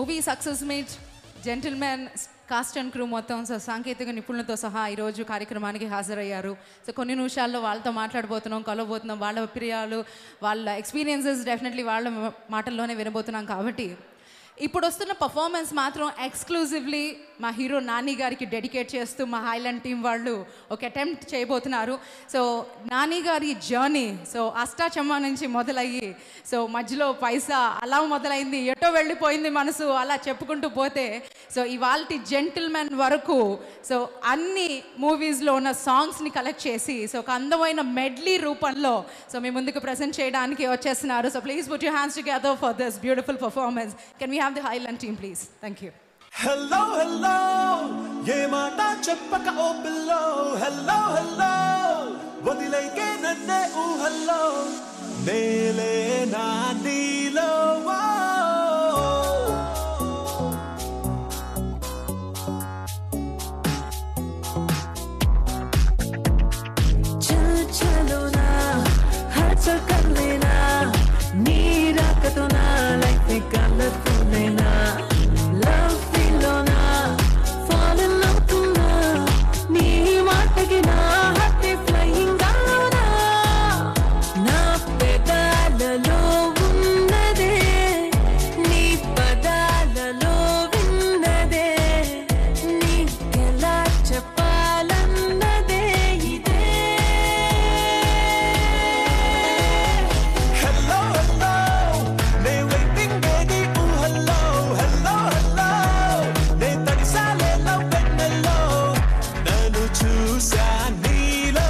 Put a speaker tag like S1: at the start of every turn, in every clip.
S1: Movie success meet Gentleman cast and crew మొత్తం so సాంకేతిక నిపుణులతో సహా ఈరోజు కార్యక్రమానికి హాజరయ్యారు. సో కొన్ని నిమిషాల్లో వాళ్ళతో మాట్లాడబోతున్నాం, కలవబోతున్నాం. వాళ్ళ ప్రియాలు, వాళ్ళ ఎక్స్పీరియన్సెస్ డెఫినెట్లీ వాళ్ళ మాటల్లోనే వినబోతున్నాం. కాబట్టి ఇప్పుడు వస్తున్న పర్ఫార్మెన్స్ మాత్రం ఎక్స్క్లూజివ్లీ మా హీరో నాని గారికి డెడికేట్ చేస్తూ మా హైలాండ్ టీం వాళ్ళు ఒక అటెంప్ట్ చేయబోతున్నారు. సో నాని గారి జర్నీ సో అష్టాచమ్మా నుంచి మొదలయ్యి సో మధ్యలో పైసా అలా మొదలైంది, ఎటో వెళ్ళిపోయింది మనసు, అలా చెప్పుకుంటూ పోతే సో ఇవాల్టి జెంటిల్మెన్ వరకు సో అన్ని మూవీస్లో ఉన్న సాంగ్స్ని కలెక్ట్ చేసి సో ఒక అందమైన మెడ్లీ రూపంలో సో మీ ముందుకు ప్రజెంట్ చేయడానికి వచ్చేస్తున్నారు. So please put your hands together for this beautiful performance. Can we have the Highland team please? Thank you.
S2: Hello hello ye mata cheppaka o pillow hello hello vadileke nanne oo hello nele na nilo
S3: chal chalo na har chal kar lena neera kato na life mein colorful lena love feel na fall in love tuna nee maataki na happy flying galona na pedalalo unnade nee padalalo vinnade nee kela cheppalannade ide
S2: hello hello ne waiting baby oo hello hello hello ne tadisale love venelo nanu chusa nilo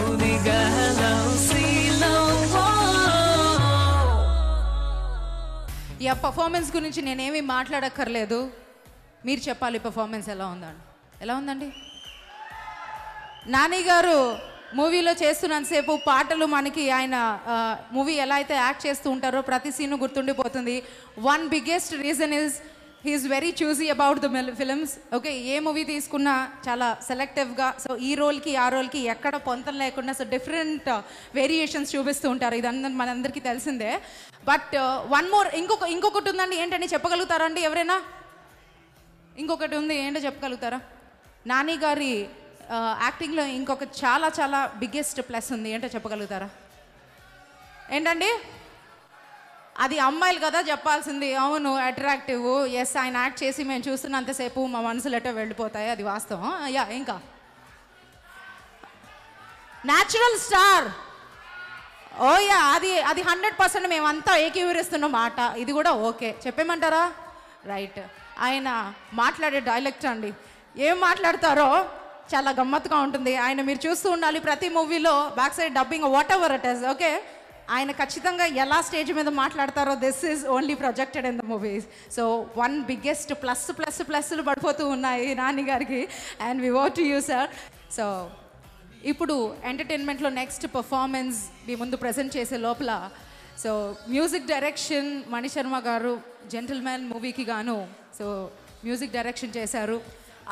S3: unigala silo
S1: ఈ performance గురించి నేనేమీ మాట్లాడక్కర్లేదు, మీరు చెప్పాలి performance ఎలా ఉందండి. ఎలా ఉందండి? నాని గారు మూవీలో చేస్తున్నంతసేపు పాటలు మనకి ఆయన మూవీ ఎలా అయితే యాక్ట్ చేస్తూ ఉంటారో ప్రతి సీను గుర్తుండిపోతుంది. One biggest reason is he's very choosy about the films. Okay, ఏ మూవీ తీసుకున్నా చాలా సెలెక్టివ్గా సో ఈ రోల్కి ఆ రోల్కి ఎక్కడ పొంతం లేకుండా సో డిఫరెంట్ వేరియేషన్స్ చూపిస్తూ ఉంటారు. ఇదంతా మనందరికీ తెలిసిందే. బట్ వన్ మోర్ ఇంకొకటి ఉందండి. ఏంటండి చెప్పగలుగుతారా అండి ఎవరైనా? ఇంకొకటి ఉంది, ఏంటో చెప్పగలుగుతారా? నాని గారి యాక్టింగ్లో ఇంకొక చాలా చాలా బిగ్గెస్ట్ ప్లస్ ఉంది, ఏంటో చెప్పగలుగుతారా? ఏంటండి? అది అమ్మాయిలు కదా చెప్పాల్సింది. అవును, అట్రాక్టివ్. ఎస్, ఆయన యాక్ట్ చేసి మేము చూస్తున్నంతసేపు మా మనసులు ఎటో వెళ్ళిపోతాయి, అది వాస్తవం. యా, ఇంకా న్యాచురల్ స్టార్. ఓ యా, అది 100% మేమంతా ఏకీభవిస్తున్న మాట. ఇది కూడా ఓకే చెప్పేమంటారా? రైట్. ఆయన మాట్లాడే డైలెక్ట్ అండి, ఏం మాట్లాడతారో చాలా గమ్మత్తుగా ఉంటుంది. ఆయన మీరు చూస్తూ ఉండాలి ప్రతి మూవీలో back side dubbing whatever it is. Okay, ఆయన ఖచ్చితంగా ఎలా స్టేజ్ మీద మాట్లాడతారో this is only projected in the movies. So one biggest ప్లస్లు పడిపోతూ ఉన్నాయి నాని గారికి. And we want to you sir. So ఇప్పుడు ఎంటర్టైన్మెంట్లో నెక్స్ట్ పర్ఫార్మెన్స్ మీ ముందు ప్రజెంట్ చేసే లోపల సో మ్యూజిక్ డైరెక్షన్ మణిశర్మ గారు జెంటిల్మెన్ మూవీకి గాను సో మ్యూజిక్ డైరెక్షన్ చేశారు.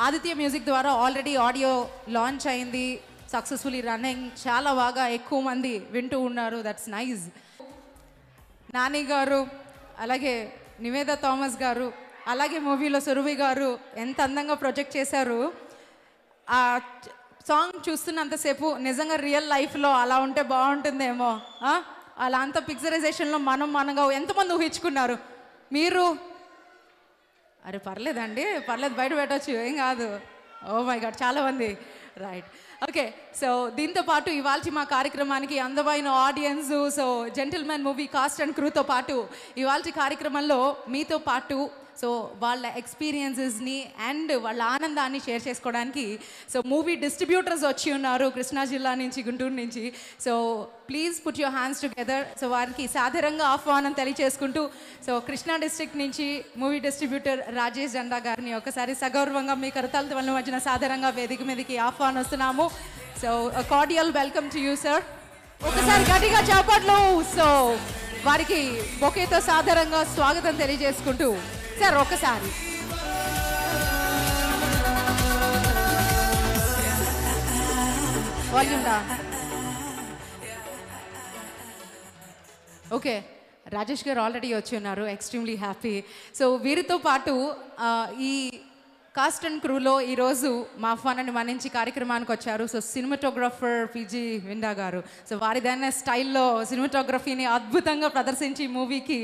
S1: ఆదిత్య మ్యూజిక్ ద్వారా ఆల్రెడీ ఆడియో లాంచ్ అయింది, సక్సెస్ఫుల్లీ రన్నింగ్, చాలా బాగా ఎక్కువ మంది వింటూ ఉన్నారు. That's nice. నాని గారు, అలాగే నివేదా థామస్ గారు, అలాగే మూవీలో సురభి గారు ఎంత అందంగా ప్రొజెక్ట్ చేశారు. ఆ సాంగ్ చూస్తున్నంతసేపు నిజంగా రియల్ లైఫ్లో అలా ఉంటే బాగుంటుందేమో, అలా అంత పిక్చరైజేషన్లో మనంగా ఎంతమంది ఊహించుకున్నారు మీరు? అరే పర్లేదండి, పర్లేదు, బయట పెట్టచ్చు, ఏం కాదు. ఓ మై గాడ్, చాలామంది. రైట్. ఓకే, సో దీంతో పాటు ఇవాళ మా కార్యక్రమానికి అందమైన audience so Gentleman movie cast and క్రూతో పాటు ఇవాళ కార్యక్రమంలో మీతో పాటు సో వాళ్ళ ఎక్స్పీరియన్సెస్ని అండ్ వాళ్ళ ఆనందాన్ని షేర్ చేసుకోవడానికి సో మూవీ డిస్ట్రిబ్యూటర్స్ వచ్చి ఉన్నారు కృష్ణా జిల్లా నుంచి, గుంటూరు నుంచి. So please put your hands together. So వారికి సాదరంగా ఆహ్వానం తెలియచేసుకుంటూ సో కృష్ణా డిస్ట్రిక్ట్ నుంచి మూవీ డిస్ట్రిబ్యూటర్ రాజేష్ జెండా గారిని ఒకసారి సగౌరవంగా మీ కరతాలతో వల్ల మధ్యన సాదరంగా వేదిక మీదకి ఆహ్వానిస్తున్నాము. So cordial welcome to you sir. ఒకసారి గట్టిగా చప్పట్లు. సో వారికి బొకేతో సాదరంగా స్వాగతం తెలియజేసుకుంటూ సార్ ఒకసారి వాల్యూమ్ డా. ఓకే, రాజేష్ గారు ఆల్రెడీ వచ్చి ఉన్నారు, ఎక్స్ట్రీమ్లీ హ్యాపీ. సో వీరితో పాటు ఈ కాస్ట్ అండ్ క్రూలో ఈరోజు మా ఆహ్వానాన్ని మన్నించి కార్యక్రమానికి వచ్చారు. సో సినిమాటోగ్రఫర్ పిజి విండా గారు. సో వారిదైన స్టైల్లో సినిమాటోగ్రఫీని అద్భుతంగా ప్రదర్శించి మూవీకి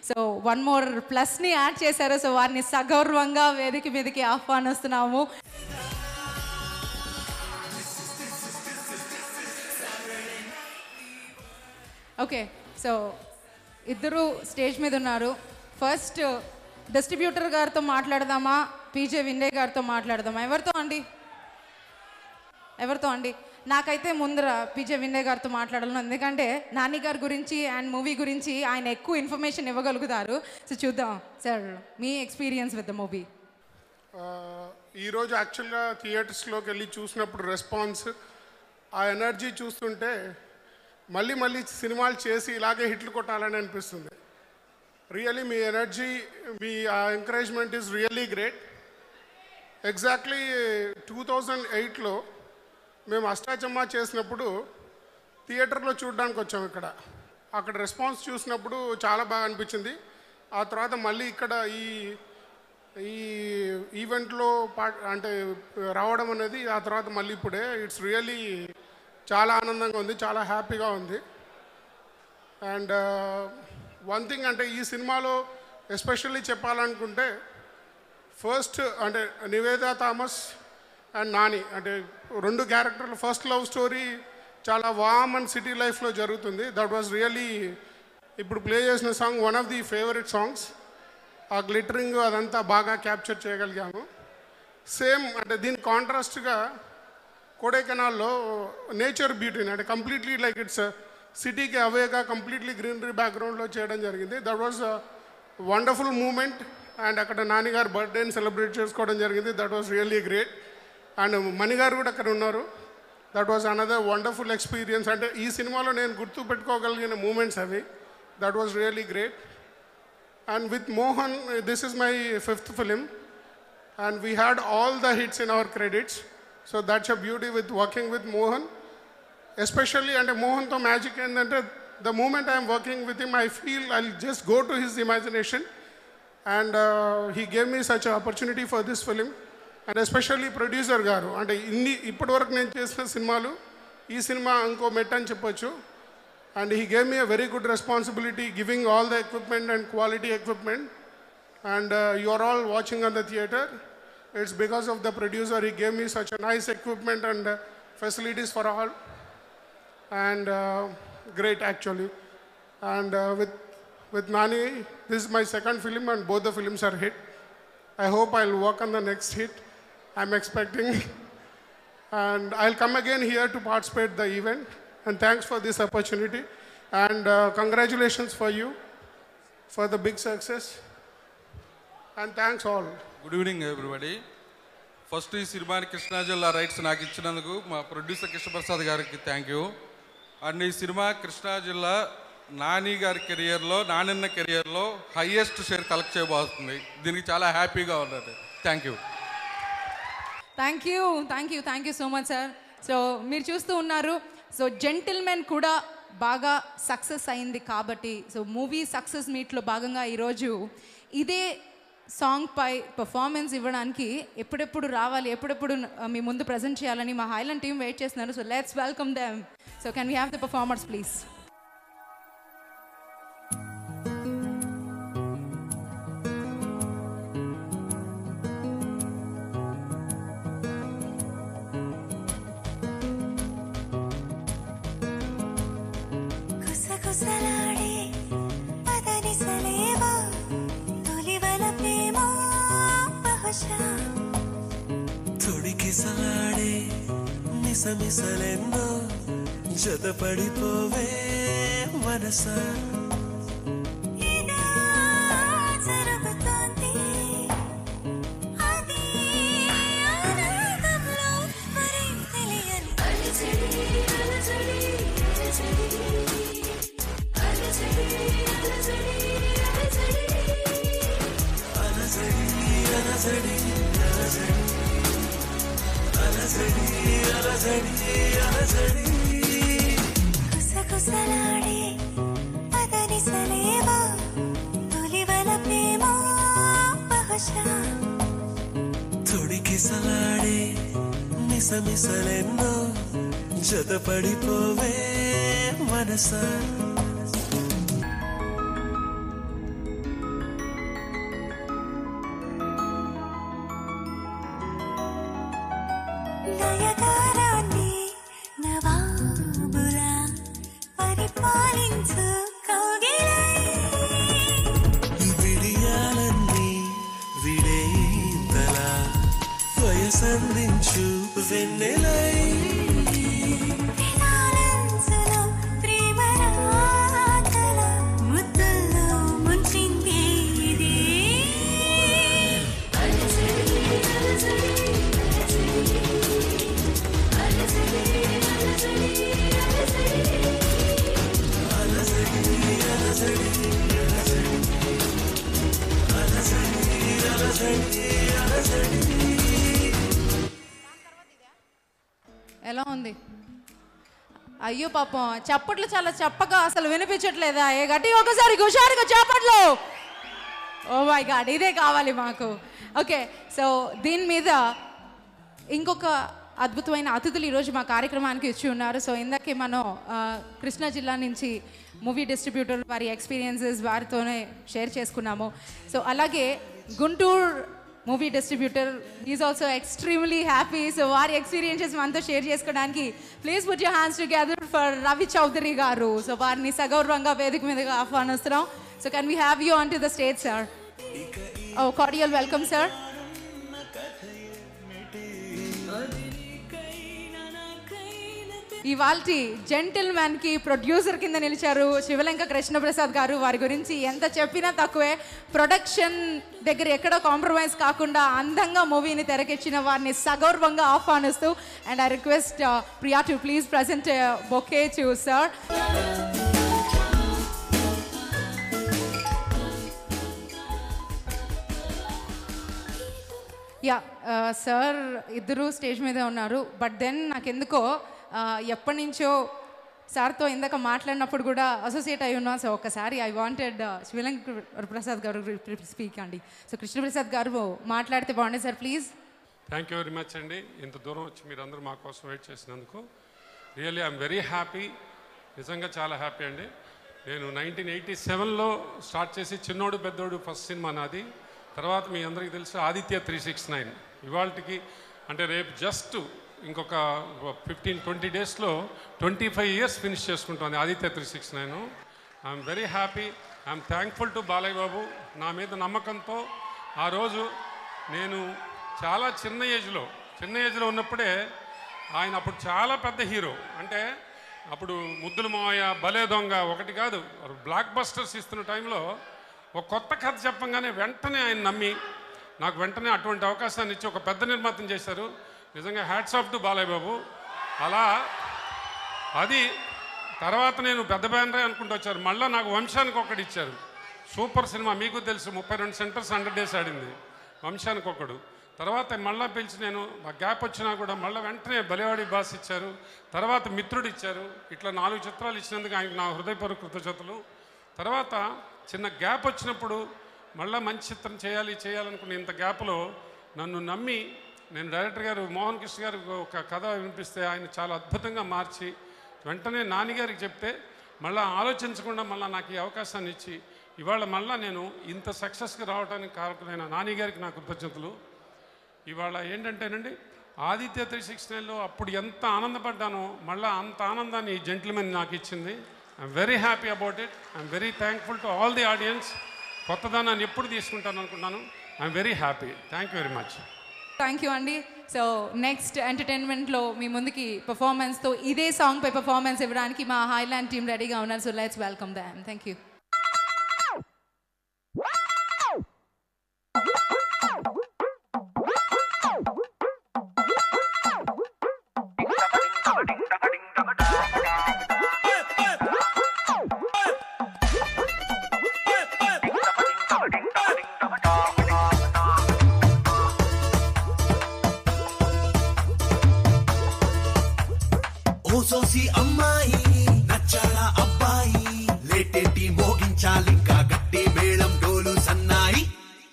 S1: సో 1 more ప్లస్ని యాడ్ చేశారు. సో వారిని సగౌరవంగా వేదిక మీదకి ఆహ్వానిస్తున్నాము. ఓకే, సో ఇద్దరు స్టేజ్ మీద ఉన్నారు. ఫస్ట్ డిస్ట్రిబ్యూటర్ గారితో మాట్లాడదామా, పీజే విండే గారితో మాట్లాడదామా? ఎవరితో అండి? నాకైతే ముందర పీజే విండే గారితో మాట్లాడాలను, ఎందుకంటే నాని గారి గురించి అండ్ మూవీ గురించి ఆయన ఎక్కువ ఇన్ఫర్మేషన్ ఇవ్వగలుగుతారు. సో చూద్దాం sir, me experience with the movie.
S4: ఈరోజు యాక్చువల్గా థియేటర్స్లోకి వెళ్ళి చూసినప్పుడు రెస్పాన్స్, ఆ ఎనర్జీ చూస్తుంటే మళ్ళీ సినిమాలు చేసి ఇలాగే హిట్లు కొట్టాలని అనిపిస్తుంది. రియలీ మీ ఎనర్జీ, మీ encouragement is really great. Exactly 2008లో మేము అష్టాచమ్మా చేసినప్పుడు థియేటర్లో చూడడానికి వచ్చాము. అక్కడ రెస్పాన్స్ చూసినప్పుడు చాలా బాగా అనిపించింది. ఆ తర్వాత మళ్ళీ ఇక్కడ ఈ ఈవెంట్లో అంటే రావడం అనేది ఆ తర్వాత మళ్ళీ ఇప్పుడే ఇట్స్ రియల్లీ చాలా ఆనందంగా ఉంది, చాలా హ్యాపీగా ఉంది. అండ్ వన్ థింగ్ అంటే ఈ సినిమాలో ఎస్పెషల్లీ చెప్పాలనుకుంటే ఫస్ట్ అంటే నివేదా థామస్ అండ్ నాని అంటే 2 క్యారెక్టర్లు. ఫస్ట్ లవ్ స్టోరీ చాలా వామ్ అండ్ సిటీ లైఫ్లో జరుగుతుంది. దట్ వాజ్ రియల్లీ ఇప్పుడు ప్లే చేసిన song one of the favourite songs. ఆ గ్లిటరింగ్ అదంతా బాగా క్యాప్చర్ చేయగలిగాము. సేమ్ అంటే దీని కాంట్రాస్ట్గా కొడైకెనాల్లో నేచర్ బ్యూటీని అంటే కంప్లీట్లీ లైక్ ఇట్స్ సిటీకి అవేగా కంప్లీట్లీ గ్రీనరీ బ్యాక్గ్రౌండ్లో చేయడం జరిగింది. That was wonderful moment. And అక్కడ నాన్నగారు బర్త్డేని సెలబ్రేట్ చేసుకోవడం జరిగింది. That was really great. And మణిగారు కూడా అక్కడ ఉన్నారు. That was another wonderful experience. అంటే ఈ సినిమాలో నేను గుర్తు పెట్టుకోగలిగిన మూమెంట్స్ అవి. That was really great. And with Mohan, this is my 5th film and we had all the hits in our credits. So that's a beauty with working with Mohan. Especially అంటే మోహన్తో magic ఏంటంటే the moment I'm working with him I feel I just go to his imagination. And he gave me such opportunity for this film. And especially producer గారు అంటే ఇప్పటివరకు నేను చేసిన సినిమాలు ఈ సినిమా ఇంకో మెట్ అని చెప్పొచ్చు. And he gave me a very good responsibility giving all the equipment and quality equipment. And you are all watching on the theatre. It's because of the producer. He gave me such a nice equipment and facilities for all. And great actually. And with Nani, this is my 2nd film and both the films are hit. I hope I'll work on the next hit. I'm expecting. And I'll come again here to participate the event. And thanks for this opportunity. And congratulations for you for the big success. And thanks all.
S5: Good evening everybody. First ఈ సినిమాని కృష్ణా జిల్లా rights నాకు ఇచ్చినందుకు మా producer Krishnaprasad గారికి thank you. And ఈ cinema Krishna జిల్లా నాని గారి కెరియర్లో, నానిన్న కెరియర్లో హైయెస్ట్ షేర్ కలెక్ట్ చేయబోతుంది. దీనికి చాలా హ్యాపీగా ఉన్నది. Thank you.
S1: Thank you so much sir. So మీరు చూస్తూ ఉన్నారు, సో జెంటిల్మెన్ కూడా బాగా సక్సెస్ అయింది కాబట్టి సో మూవీ సక్సెస్ మీట్లో భాగంగా ఈరోజు ఇదే సాంగ్ పై పర్ఫార్మెన్స్ ఇవ్వడానికి ఎప్పుడెప్పుడు రావాలి, ఎప్పుడెప్పుడు మీ ముందు ప్రజెంట్ చేయాలని మా హైలాండ్ టీం వెయిట్ చేస్తున్నారు. So let's welcome them. So can we have the performers please?
S2: తొడికిసలాడే మిసమిసలెన్నో జతపడిపోవే మనసా
S6: కుసకుసలాడే పదని
S2: తొడికిసలాడే మిసమిసలెన్నో జతపడిపోవే మనసా
S6: నయగారాన్ని నవాబులా పరిపాలించు కౌగిలై
S2: విడియాలన్నీ విడేంతలా వయసందించు వెన్నెలై
S6: వినాలంచులో ప్రేమ రాతల ముద్దుల్లో ముంచింది ఇది
S1: ఎలా ఉంది? అయ్యో పాపం, చప్పట్లు చాలా చప్పగా అసలు వినిపించట్లేదా? ఏ గట్టి ఒకసారి హుషారుగా చప్పట్లు. ఓ మై గాడ్, ఇదే కావాలి మాకు. ఓకే, సో దీని మీద ఇంకొక అద్భుతమైన అతిథులు ఈరోజు మా కార్యక్రమానికి ఇచ్చి ఉన్నారు. సో ఇందాకే మనం కృష్ణా జిల్లా నుంచి మూవీ డిస్ట్రిబ్యూటర్ వారి ఎక్స్పీరియన్సెస్ వారితోనే షేర్ చేసుకున్నాము. సో అలాగే Guntur movie distributor is also extremely happy. So వారి ఎక్స్పీరియన్సెస్ మనతో షేర్ చేసుకోవడానికి please put your hands together for Ravi Chowdary గారు. సో వారిని సగౌరవంగా వేదిక మీదగా ఆహ్వానిస్తున్నాం. So can we have you on to the stage sir? A cordial welcome sir. ఇవాల్టి జెంటిల్ మ్యాన్ కి ప్రొడ్యూసర్ కింద నిలిచారు శివలంక కృష్ణప్రసాద్ గారు. వారి గురించి ఎంత చెప్పినా తక్కువే. ప్రొడక్షన్ దగ్గర ఎక్కడ కాంప్రమైజ్ కాకుండా అందంగా మూవీని తెరకెచ్చిన వారిని సగౌరవంగా ఆహ్వానిస్తూ and I request Priya to please present bouquet to sir. Yeah sir ఇద్దరు స్టేజ్ మీదే ఉన్నారు. బట్ దెన్ నాకెందుకో ఎప్పటి నుంచో సార్తో ఇందాక మాట్లాడినప్పుడు కూడా అసోసియేట్ అయి ఉన్నాం. సో ఒకసారి ఐ వాంటెడ్ శివలంక ప్రసాద్ గారు స్పీక్ అండి. సో కృష్ణప్రసాద్ గారు మాట్లాడితే బాగుండే sir please.
S7: Thank you very much అండి. ఇంత దూరం వచ్చి మీరందరూ మా కోసం వెయిట్ చేసినందుకు రియల్లీ ఐఎమ్ వెరీ హ్యాపీ. నిజంగా చాలా హ్యాపీ అండి. నేను 1987లో స్టార్ట్ చేసి చిన్నోడు పెద్దోడు ఫస్ట్ సినిమా నాది. తర్వాత మీ అందరికీ తెలుసు ఆదిత్య 369. ఇవాళకి అంటే రేపు జస్ట్ ఇంకొక 15-20 డేస్లో 25 years ఫినిష్ చేసుకుంటుంది Aditya 369. I'm very happy. I'm thankful to Balayya Babu. నా మీద నమ్మకంతో ఆ రోజు నేను చాలా చిన్న ఏజ్లో ఉన్నప్పుడే ఆయన అప్పుడు చాలా పెద్ద హీరో. అంటే అప్పుడు ముద్దుల మావయ్య, భలే దొంగ, ఒకటి కాదు బ్లాక్ బస్టర్స్ ఇస్తున్న టైంలో ఒక కొత్త కథ చెప్పంగానే వెంటనే ఆయన నమ్మి నాకు వెంటనే అటువంటి అవకాశాన్ని ఇచ్చి ఒక పెద్ద నిర్మాతం చేశారు. నిజంగా హ్యాట్స్ ఆఫ్ టు బాలయ్య బాబు. అలా అది తర్వాత నేను పెద్ద బ్యానరే అనుకుంటూ వచ్చారు. మళ్ళీ నాకు వంశానికి ఒకటి ఇచ్చారు. సూపర్ సినిమా, మీకు తెలుసు 32 సెంటర్స్ 100 days ఆడింది. వంశానికి ఒకడు. తర్వాత మళ్ళీ పిలిచి నేను ఆ గ్యాప్ వచ్చినా కూడా మళ్ళీ వెంటనే బలివాడి బాస్ ఇచ్చారు. తర్వాత మిత్రుడు ఇచ్చారు. ఇట్లా 4 చిత్రాలు ఇచ్చినందుకు ఆయనకు నా హృదయపూర్వక కృతజ్ఞతలు. తర్వాత చిన్న గ్యాప్ వచ్చినప్పుడు మళ్ళీ మంచి చిత్రం చేయాలనుకున్న ఇంత గ్యాప్లో నన్ను నమ్మి నేను డైరెక్టర్ గారు మోహన్ కృష్ణ గారు ఒక కథ వినిపిస్తే ఆయన చాలా అద్భుతంగా మార్చి వెంటనే నాన్నగారికి చెప్తే మళ్ళీ ఆలోచించకుండా మళ్ళీ నాకు ఈ అవకాశాన్ని ఇచ్చి ఇవాళ మళ్ళీ నేను ఇంత సక్సెస్కి రావడానికి కారకులైన నాన్నగారికి నా కృతజ్ఞతలు. ఇవాళ ఏంటంటేనండి ఆదిత్య 369లో అప్పుడు ఎంత ఆనందపడ్డానో మళ్ళీ అంత ఆనందాన్ని ఈ జెంటిల్మెన్ నాకు ఇచ్చింది. I'm very happy about it. I'm very thankful to all the audience. కొత్తదాన్ని ఎప్పుడు తీసుకుంటాను అనుకున్నాను. I'm very happy. Thank you very much.
S1: Thank you అండి. సో నెక్స్ట్ ఎంటర్టైన్మెంట్లో మీ ముందుకి పర్ఫార్మెన్స్తో ఇదే సాంగ్ పై పర్ఫార్మెన్స్ ఇవ్వడానికి మా హైలాండ్ టీమ్ రెడీగా ఉన్నారు. So let's welcome them. Thank you.
S2: సోసి అమ్మాయి నచ్చాడా అబ్బాయి లేటేటి మోగించాలింకా గట్టి మేళం డోలు సన్నాయి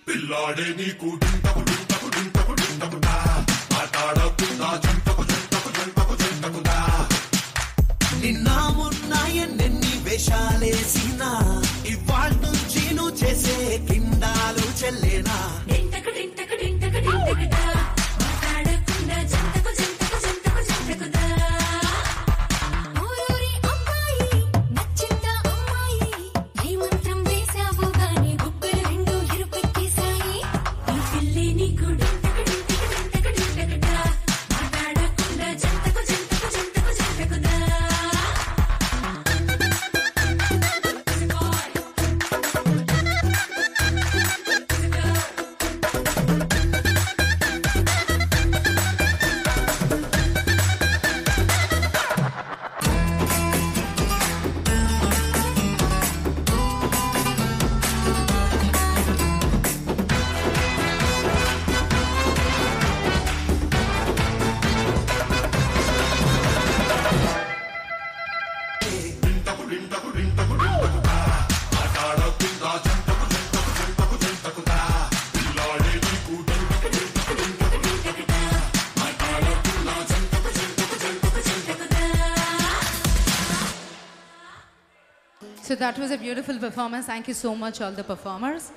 S2: పిల్లాడే నీకు డింటకు డింటకు డింటకు డింటకు
S1: so that was a beautiful performance. Thank you so much all the performers.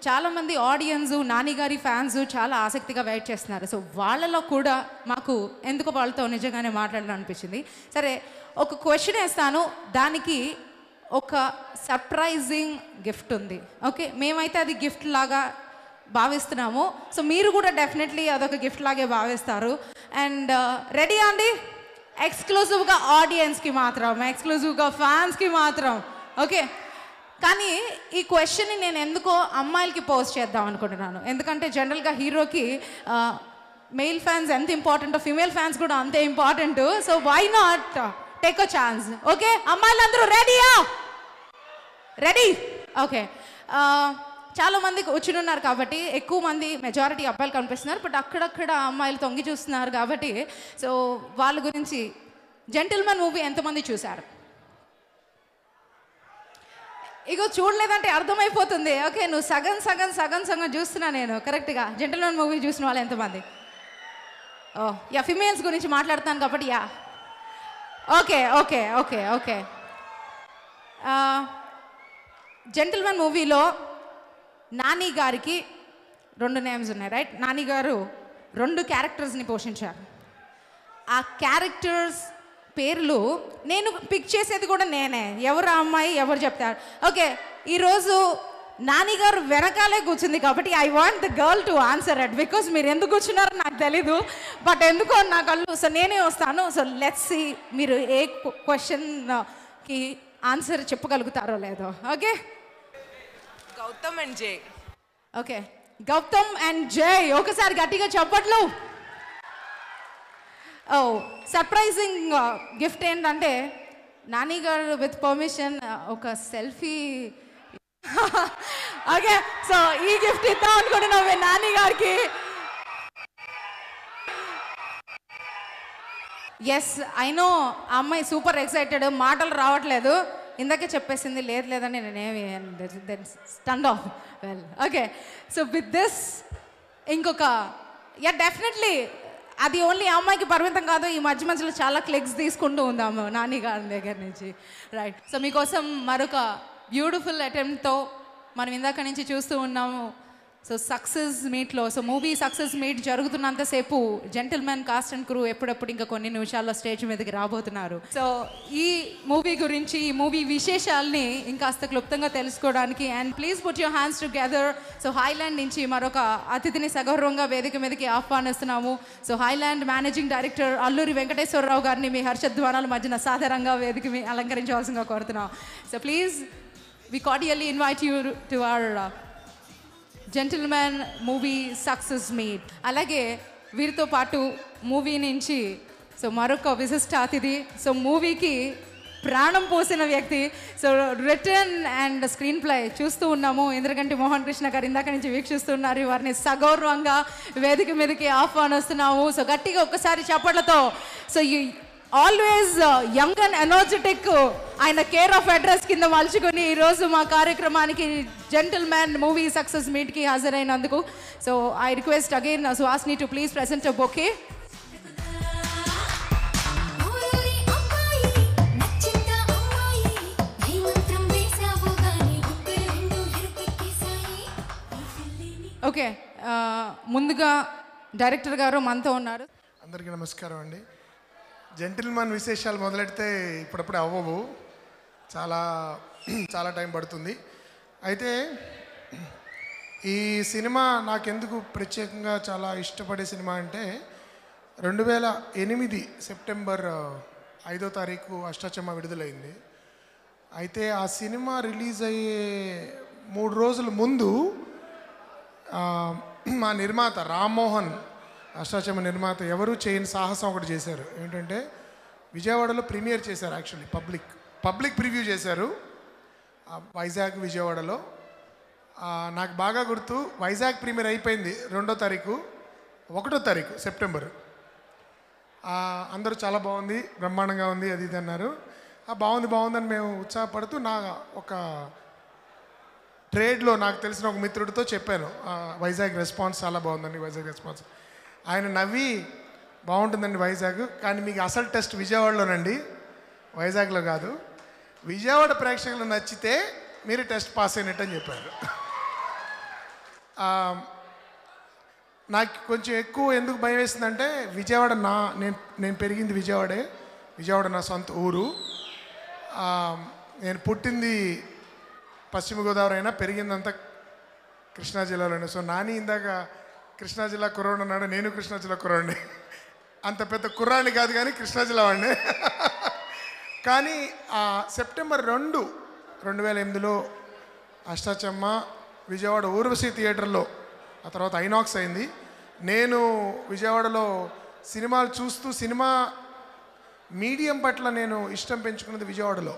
S1: చాలామంది ఆడియన్స్ నాని గారి ఫ్యాన్స్ చాలా ఆసక్తిగా వెయిట్ చేస్తున్నారు. సో వాళ్ళలో కూడా మాకు ఎందుకు వాళ్ళతో నిజంగానే మాట్లాడాలనిపించింది. సరే, ఒక క్వశ్చన్ వేస్తాను, దానికి ఒక సర్ప్రైజింగ్ గిఫ్ట్ ఉంది. ఓకే, మేమైతే అది గిఫ్ట్ లాగా భావిస్తున్నాము. సో మీరు కూడా డెఫినెట్లీ అదొక గిఫ్ట్ లాగే భావిస్తారు. అండ్ రెడీ అండి? ఎక్స్క్లూజివ్గా ఆడియన్స్కి మాత్రం, ఎక్స్క్లూజివ్గా ఫ్యాన్స్కి మాత్రం. ఓకే, కానీ ఈ క్వశ్చన్ని నేను ఎందుకో అమ్మాయిలకి పోస్ట్ చేద్దాం అనుకుంటున్నాను. ఎందుకంటే జనరల్గా హీరోకి మెయిల్ ఫ్యాన్స్ ఎంత ఇంపార్టెంటో ఫీమేల్ ఫ్యాన్స్ కూడా అంతే important. So why not take a chance? Okay, అమ్మాయిలందరూ రెడీయా? రెడీ? ఓకే. చాలామంది కూర్చున్నారు కాబట్టి ఎక్కువ మంది మెజారిటీ అబ్బాయిలు కనిపిస్తున్నారు, బట్ అక్కడక్కడ అమ్మాయిలు తొంగి చూస్తున్నారు కాబట్టి సో వాళ్ళ గురించి జెంటిల్మెన్ మూవీ ఎంతమంది చూశారు? ఇగో చూడలేదంటే అర్థమైపోతుంది. ఓకే, నువ్వు సగం సగం సగం సగం చూస్తున్నా నేను కరెక్ట్గా. జెంటిల్మెన్ మూవీ చూసిన వాళ్ళు ఎంతమంది? ఓ యా, ఫిమేల్స్ గురించి మాట్లాడుతాను కాబట్టి yeah. Okay okay okay okay. Gentleman మూవీలో నాని గారికి 2 నేమ్స్ ఉన్నాయి, రైట్? నాని గారు 2 క్యారెక్టర్స్ని పోషించారు. ఆ క్యారెక్టర్స్ పేర్లు నేను పిక్ చేసేది కూడా నేనే. ఎవరు అమ్మాయి ఎవరు చెప్తారు? ఓకే, ఈరోజు నాని గారు వెనకాలే కూర్చుంది కాబట్టి I want the girl to answer it. Because మీరు ఎందుకు కూర్చున్నారో నాకు తెలీదు, బట్ ఎందుకో నా కళ్ళు. సో నేనే వస్తాను. సో లెట్స్ సీ మీరు ఏ క్వశ్చన్కి ఆన్సర్ చెప్పగలుగుతారో లేదో. ఓకే,
S8: గౌతమ్ అండ్ జై.
S1: ఓకే, గౌతమ్ అండ్ జై. ఒకసారి గట్టిగా చెప్పట్లు. ఓ, సర్ప్రైజింగ్ గిఫ్ట్ ఏంటంటే నాని గారు విత్ పర్మిషన్ ఒక సెల్ఫీ. ఓకే, సో ఈ గిఫ్ట్ ఇద్దాం అనుకుంటున్నాం నాని గారికి. ఎస్, ఐ నో ఆ అమ్మాయి సూపర్ ఎక్సైటెడ్, మాటలు రావట్లేదు. ఇందాకే చెప్పేసింది లేదు లేదని నేనేమి stunned of. Well, okay, so with this ఇంకొక యా డెఫినెట్లీ అది ఓన్లీ అమ్మాయికి పరిమితం కాదు. ఈ మధ్య మధ్యలో చాలా క్లిక్స్ తీసుకుంటూ ఉందాము నాని గారి దగ్గర నుంచి, రైట్? సో మీకోసం మరొక బ్యూటిఫుల్ అటెంప్ట్తో మనం ఇందాక నుంచి చూస్తూ ఉన్నాము. సో సక్సెస్ మీట్లో, సో మూవీ సక్సెస్ మీట్ జరుగుతున్నంతసేపు జెంటిల్మెన్ కాస్ట్ అండ్ క్రూ ఎప్పుడెప్పుడు ఇంకా కొన్ని నిమిషాల్లో స్టేజ్ మీదకి రాబోతున్నారు. సో ఈ మూవీ గురించి, ఈ మూవీ విశేషాలని ఇంకాస్త క్లుప్తంగా తెలుసుకోవడానికి and please put your hands together. So Highland నుంచి మరొక అతిథిని సగౌరవంగా వేదిక మీదకి ఆహ్వానిస్తున్నాము. So Highland managing director Alluri Venkateswararao గారిని మీ హర్షధ్వానాల మధ్యన సాధారణంగా వేదిక మీ అలంకరించవలసిందిగా కోరుతున్నాం. So please we cordially invite you to our Gentleman movie success meet. అలాగే వీరితో పాటు మూవీ నుంచి సో మరొక విశిష్ట అతిథి, సో మూవీకి ప్రాణం పోసిన వ్యక్తి, so return and screen play చూస్తూ ఉన్నాము. ఇంద్రగంటి మోహన్ కృష్ణ గారు ఇందాక నుంచి వీక్షిస్తున్నారు. వారిని సగౌరవంగా వేదిక మీదకి ఆహ్వానిస్తున్నాము. సో గట్టిగా ఒక్కసారి చప్పట్లతో. సో ఈ ఆల్వేస్ యంగ్ అండ్ ఎనర్జెటిక్ ఆయన కేర్ ఆఫ్ అడ్రస్ కింద మలుచుకొని ఈరోజు మా కార్యక్రమానికి జెంటిల్మెన్ మూవీ సక్సెస్ మీట్కి హాజరైనందుకు సో ఐ రిక్వెస్ట్ అగైన్ సుహాస్ని to please present a bouquet. Okay, ముందుగా డైరెక్టర్ గారు మనతో ఉన్నారు.
S9: అందరికీ నమస్కారం అండి. జెంటిల్మెన్ విశేషాలు మొదలెడితే ఇప్పుడప్పుడే అవ్వవు, చాలా చాలా టైం పడుతుంది. అయితే ఈ సినిమా నాకెందుకు ప్రత్యేకంగా చాలా ఇష్టపడే సినిమా అంటే 2008 సెప్టెంబర్ 5వ తారీఖు అష్టాచమ్మ విడుదలైంది. అయితే ఆ సినిమా రిలీజ్ అయ్యే 3 రోజుల ముందు మా నిర్మాత రామ్మోహన్, అష్టాచమ్మ నిర్మాత, ఎవరు చేయని సాహసం ఒకటి చేశారు. ఏంటంటే విజయవాడలో ప్రీమియర్ చేశారు. యాక్చువల్లీ పబ్లిక్ ప్రివ్యూ చేశారు వైజాగ్, విజయవాడలో. నాకు బాగా గుర్తు, వైజాగ్ ప్రీమియర్ అయిపోయింది 2వ తారీఖు, 1వ తారీఖు సెప్టెంబర్. అందరూ చాలా బాగుంది, బ్రహ్మాండంగా ఉంది, అది ఇది అన్నారు. బాగుందని మేము ఉత్సాహపడుతూ నా ఒక ట్రేడ్లో నాకు తెలిసిన ఒక మిత్రుడితో చెప్పాను వైజాగ్ రెస్పాన్స్ చాలా బాగుందండి, వైజాగ్ రెస్పాన్స్. ఆయన నవ్వి బాగుంటుందండి వైజాగ్, కానీ మీకు అసలు టెస్ట్ విజయవాడలోనండి, వైజాగ్లో కాదు. విజయవాడ ప్రేక్షకులు నచ్చితే మీరు టెస్ట్ పాస్ అయినట్టు అని చెప్పారు. నాకు కొంచెం ఎక్కువ ఎందుకు భయం వేసిందంటే విజయవాడ నేను పెరిగింది విజయవాడ నా సొంత ఊరు. నేను పుట్టింది పశ్చిమ గోదావరి అయినా పెరిగిందంతా కృష్ణా జిల్లాలోనే. సో నాని ఇందాక కృష్ణా జిల్లా కుర్రాడు అన్నాడు, నేను కృష్ణా జిల్లా కుర్రాడిని. అంత పెద్ద కుర్రాడిని కాదు కానీ కృష్ణా జిల్లా వాడిని. కానీ సెప్టెంబర్ 2, 2008లో అష్టాచమ్మ విజయవాడ ఊర్వశి థియేటర్లో, ఆ తర్వాత ఐనాక్స్ అయింది. నేను విజయవాడలో సినిమాలు చూస్తూ సినిమా మీడియం పట్ల నేను ఇష్టం పెంచుకున్నది విజయవాడలో.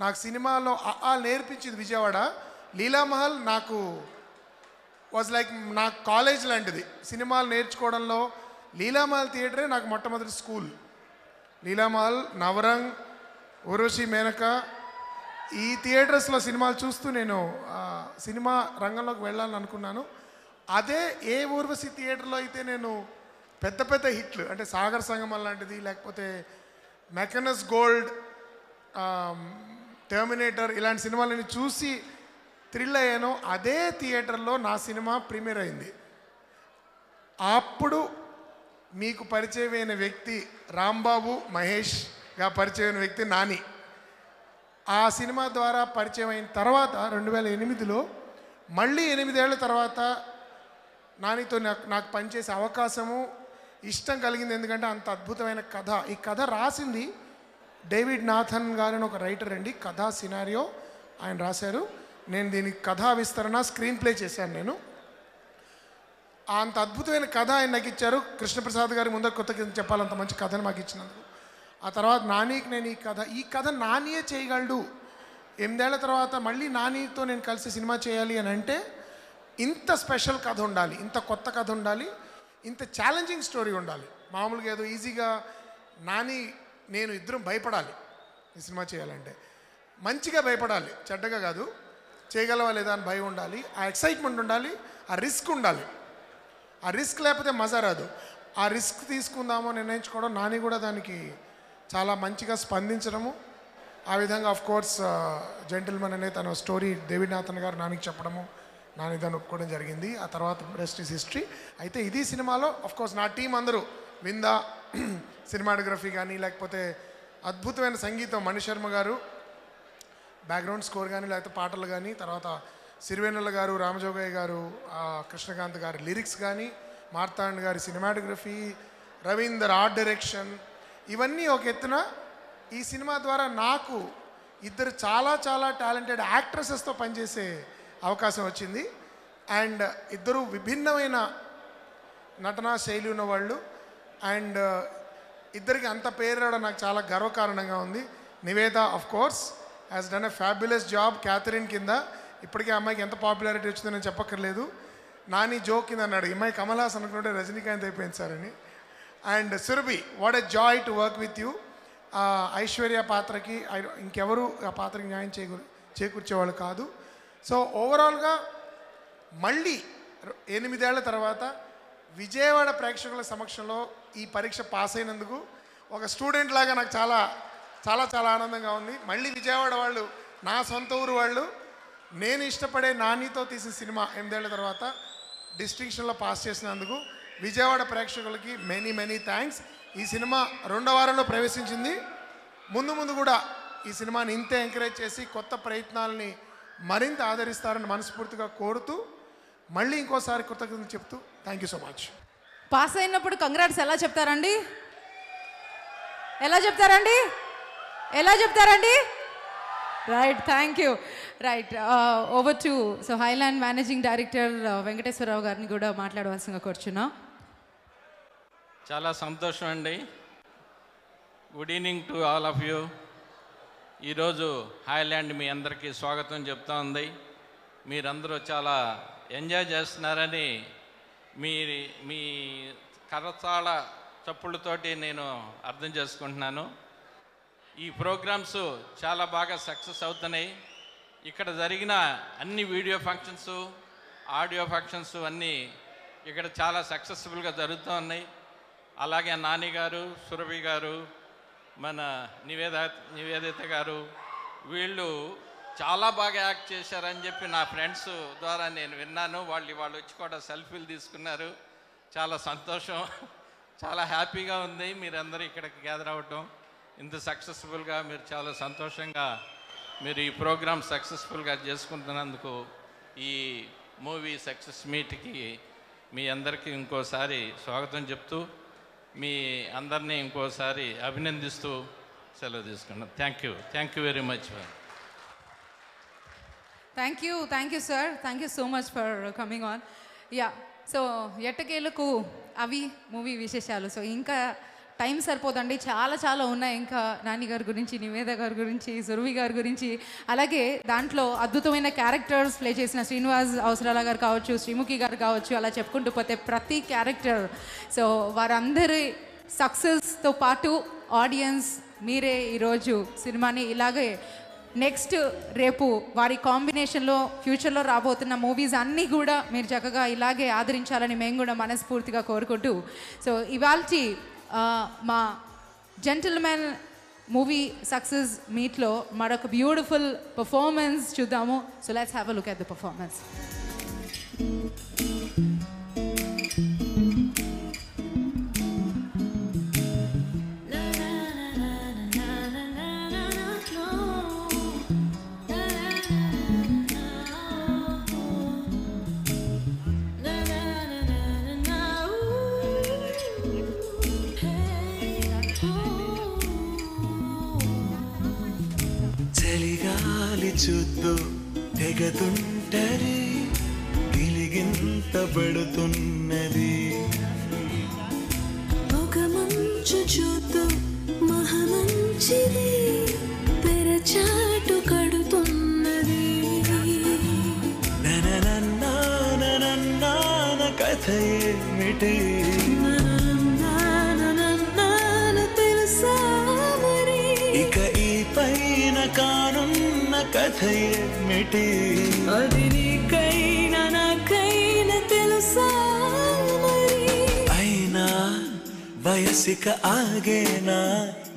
S9: నాకు సినిమాలో నేర్పించింది విజయవాడ. లీలామహల్ నాకు వాజ్ లైక్ నా కాలేజ్ లాంటిది. సినిమాలు నేర్చుకోవడంలో లీలామహల్ థియేటరే నాకు మొట్టమొదటి స్కూల్. లీలామహల్, నవరంగ్, ఊర్వశి, మేనక, ఈ థియేటర్స్లో సినిమాలు చూస్తూ నేను సినిమా రంగంలోకి వెళ్ళాలని అనుకున్నాను. అదే ఏ ఊర్వశి థియేటర్లో అయితే నేను పెద్ద పెద్ద హిట్లు అంటే సాగర్ సంగమం లాంటిది, లేకపోతే మెకనస్ గోల్డ్, టెర్మినేటర్ ఇలాంటి సినిమాలని చూసి థ్రిల్ అయ్యానో అదే థియేటర్లో నా సినిమా ప్రీమియర్ అయింది. అప్పుడు మీకు పరిచయమైన వ్యక్తి రాంబాబు, మహేష్గా పరిచయమైన వ్యక్తి నాని. ఆ సినిమా ద్వారా పరిచయం అయిన తర్వాత 2008లో మళ్ళీ 8 ఏళ్ల తర్వాత నానితో నాకు పనిచేసే అవకాశము, ఇష్టం కలిగింది. ఎందుకంటే అంత అద్భుతమైన కథ. ఈ కథ రాసింది డేవిడ్ నాథన్ గారని ఒక రైటర్ అండి. కథా సినారియో ఆయన రాశారు. నేను దీనికి కథా విస్తరణ స్క్రీన్ ప్లే చేశాను. నేను అంత అద్భుతమైన కథ ఆయన నాకు ఇచ్చారు. కృష్ణప్రసాద్ గారి ముందర కొత్త చెప్పాలంత మంచి కథను మాకు ఇచ్చినందుకు. ఆ తర్వాత నానికి నేను ఈ కథ నానియే చేయగలడు. 8 ఏళ్ల తర్వాత మళ్ళీ నానితో నేను కలిసి సినిమా చేయాలి అని అంటే ఇంత స్పెషల్ కథ ఉండాలి, ఇంత కొత్త కథ ఉండాలి, ఇంత ఛాలెంజింగ్ స్టోరీ ఉండాలి. మామూలుగా ఏదో ఈజీగా నాని నేను ఇద్దరం భయపడాలి ఈ సినిమా చేయాలంటే. మంచిగా భయపడాలి, చెడ్డగా కాదు. చేయగలవా లేదా అని భయం ఉండాలి, ఆ ఎక్సైట్మెంట్ ఉండాలి, ఆ రిస్క్ ఉండాలి. ఆ రిస్క్ లేకపోతే మజా రాదు. ఆ రిస్క్ తీసుకుందామో నిర్ణయించుకోవడం, నాని కూడా దానికి చాలా మంచిగా స్పందించడము. ఆ విధంగా ఆఫ్ కోర్స్ జెంటిల్మన్ అనే తన స్టోరీ డేవిడ్ నాథన్ గారు నానికి చెప్పడము, నాని దాన్ని ఒప్పుకోవడం జరిగింది. ఆ తర్వాత రెస్ట్ ఈస్ హిస్టరీ. అయితే ఇది సినిమాలో ఆఫ్ కోర్స్ నా టీం అందరూ విందా, సినిమాటోగ్రఫీ కానీ, లేకపోతే అద్భుతమైన సంగీతం మణిశర్మ గారు, బ్యాక్గ్రౌండ్ స్కోర్ కానీ, లేకపోతే పాటలు కానీ, తర్వాత సిరివెన్నెల గారు, రామజోగయ్య గారు, కృష్ణకాంత్ గారి లిరిక్స్ కానీ, మార్తాండ్ గారి సినిమాటోగ్రఫీ, రవీందర్ ఆర్ట్ డైరెక్షన్, ఇవన్నీ ఒక ఎత్తున. ఈ సినిమా ద్వారా నాకు ఇద్దరు చాలా చాలా టాలెంటెడ్ యాక్ట్రెసెస్తో పనిచేసే అవకాశం వచ్చింది. అండ్ ఇద్దరు విభిన్నమైన నటనా శైలి ఉన్నవాళ్ళు. అండ్ ఇద్దరికి అంత పేరు రావడం నాకు చాలా గర్వకారణంగా ఉంది. Nivetha of course has done a fabulous job Catherine కింద. ఇప్పటికే అమ్మాయికి ఎంత పాపులారిటీ వచ్చిందో నేను చెప్పక్కర్లేదు. నాని జోక్ కింద అన్నాడు, ఈ అమ్మాయి కమల్ హాసన్ అనుకుంటే రజనీకాంత్ అయిపోయింది సార్ అని. And Surabhi, what a joy to work with you. Aishwarya పాత్రకి ఇంకెవరు ఆ పాత్రకి న్యాయం చేకూర్చేవాళ్ళు కాదు. సో ఓవరాల్గా మళ్ళీ 8 ఏళ్ల తర్వాత విజయవాడ ప్రేక్షకుల సమక్షంలో ఈ పరీక్ష పాస్ అయినందుకు ఒక స్టూడెంట్ లాగా నాకు చాలా చాలా చాలా ఆనందంగా ఉంది. మళ్ళీ విజయవాడ వాళ్ళు, నా సొంత ఊరు వాళ్ళు, నేను ఇష్టపడే నానితో తీసిన సినిమా 8 ఏళ్ల తర్వాత డిస్టింక్షన్లో పాస్ చేసినందుకు విజయవాడ ప్రేక్షకులకి మెనీ మెనీ థ్యాంక్స్. ఈ సినిమా 2వ వారంలో ప్రవేశించింది. ముందు కూడా ఈ సినిమాని ఇంతే ఎంకరేజ్ చేసి కొత్త ప్రయత్నాలని మరింత ఆదరిస్తారని మనస్ఫూర్తిగా కోరుతూ మళ్ళీ ఇంకోసారి కృతజ్ఞతలు చెప్తూ thank you so much.
S1: Pass అయినప్పుడు కంగ్రాట్స్ ఎలా చెప్తారండి? ఎలా చెప్తారండి? ఎలా చెప్తారండి? Right, thank you. Right, over to Highland managing director Venkateswara Rao గారిని కూడా మాట్లాడవలసిందిగా కూర్చున్నా.
S10: చాలా సంతోషం అండి. Good evening to all of you. ఈరోజు హైలాండ్ మీ అందరికీ స్వాగతం చెప్తా ఉంది. మీరందరూ చాలా ఎంజాయ్ చేస్తున్నారని మీ కరతాళ చప్పుళ్ళతోటి నేను అర్థం చేసుకుంటున్నాను. ఈ ప్రోగ్రామ్స్ చాలా బాగా సక్సెస్ అవుతున్నాయి. ఇక్కడ జరిగిన అన్ని వీడియో ఫంక్షన్స్, ఆడియో ఫంక్షన్స్ అన్నీ ఇక్కడ చాలా సక్సెస్ఫుల్గా జరుగుతూ ఉన్నాయి. అలాగే నాని గారు, సురభి గారు, మన నివేదిత గారు, వీళ్ళు చాలా బాగా యాక్ట్ చేశారని చెప్పి నా ఫ్రెండ్స్ ద్వారా నేను విన్నాను. వాళ్ళు వచ్చి కూడా సెల్ఫీలు తీసుకున్నారు. చాలా సంతోషం, చాలా హ్యాపీగా ఉంది మీరందరూ ఇక్కడికి గ్యాదర్ అవ్వటం. ఇంత సక్సెస్ఫుల్గా మీరు చాలా సంతోషంగా మీరు ఈ ప్రోగ్రామ్ సక్సెస్ఫుల్గా చేసుకుంటున్నందుకు ఈ మూవీ సక్సెస్ మీట్కి మీ అందరికీ ఇంకోసారి స్వాగతం చెప్తూ మీ అందరినీ ఇంకోసారి అభినందిస్తూ సెలవు తీసుకున్నాను. Thank you very much.
S1: Thank you sir. Thank you so much for coming on. So ఎట్టకేలకు అవి మూవీ విశేషాలు. సో ఇంకా టైం సరిపోదండి, చాలా ఉన్నాయి. ఇంకా నాని గారి గురించి, నివేద గారి గురించి, సురభి గారి గురించి, అలాగే దాంట్లో అద్భుతమైన క్యారెక్టర్స్ ప్లే చేసిన శ్రీనివాస్ అవసరాల గారు కావచ్చు, శ్రీముఖి గారు కావచ్చు, అలా చెప్పుకుంటూ పోతే ప్రతి క్యారెక్టర్. సో వారందరి సక్సెస్తో పాటు ఆడియన్స్ మీరే ఈరోజు సినిమాని ఇలాగే నెక్స్ట్ రేపు వారి కాంబినేషన్లో ఫ్యూచర్లో రాబోతున్న మూవీస్ అన్నీ కూడా మీరు చక్కగా ఇలాగే ఆదరించాలని మేము కూడా మనస్ఫూర్తిగా కోరుకుంటూ, సో ఇవాల్టి మా జెంటిల్మెన్ మూవీ సక్సెస్ మీట్లో మరొక బ్యూటిఫుల్ పర్ఫార్మెన్స్ చూద్దాము. So let's have a look at the performance.
S2: చలిగాలి చూద్దు తెగతుంటరి గిలిగింత పడుతున్నది.
S6: ఒక మంచు చూద్దు మహమంచిది పెరచాటు కడుతున్నది.
S2: నననన్నాన కథ ఏమిటి
S6: తెలుసా మరి
S2: ఇక ఈ పైన కానున్న కథ ఏమిటి?
S6: అది నీకైనా నాకైనా తెలుసా మరి?
S2: అయినా వయసిక ఆగేనా